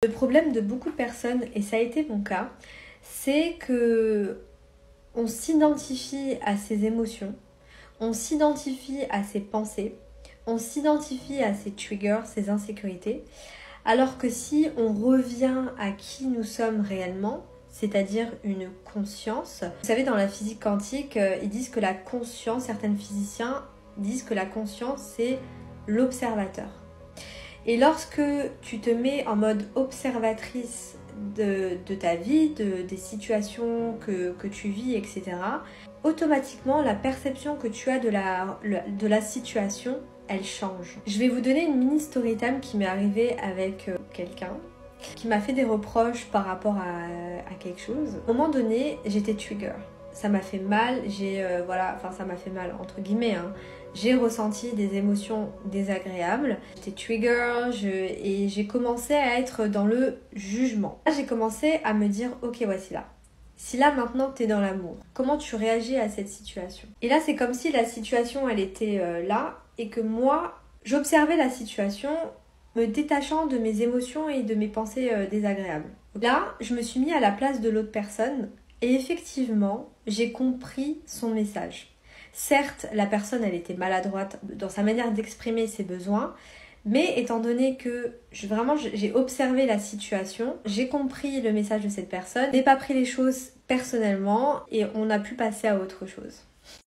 Le problème de beaucoup de personnes, et ça a été mon cas, c'est que on s'identifie à ses émotions, on s'identifie à ses pensées, on s'identifie à ses triggers, ses insécurités, alors que si on revient à qui nous sommes réellement, c'est-à-dire une conscience. Vous savez, dans la physique quantique, ils disent que la conscience, certains physiciens disent que la conscience, c'est l'observateur. Et lorsque tu te mets en mode observatrice de ta vie, des situations que tu vis, etc., automatiquement, la perception que tu as de la situation, elle change. Je vais vous donner une mini story time qui m'est arrivée avec quelqu'un qui m'a fait des reproches par rapport à quelque chose. À un moment donné, j'étais trigger. Ça m'a fait mal, ça m'a fait mal entre guillemets, hein. J'ai ressenti des émotions désagréables. J'étais trigger et j'ai commencé à être dans le jugement. Là, j'ai commencé à me dire, ok, voici là. Si là maintenant tu es dans l'amour, comment tu réagis à cette situation? Et là, c'est comme si la situation, elle était là et que moi, j'observais la situation me détachant de mes émotions et de mes pensées désagréables. Là, je me suis mis à la place de l'autre personne et effectivement, j'ai compris son message. Certes, la personne, elle était maladroite dans sa manière d'exprimer ses besoins, mais étant donné que j'ai observé la situation, j'ai compris le message de cette personne, je n'ai pas pris les choses personnellement et on a pu passer à autre chose.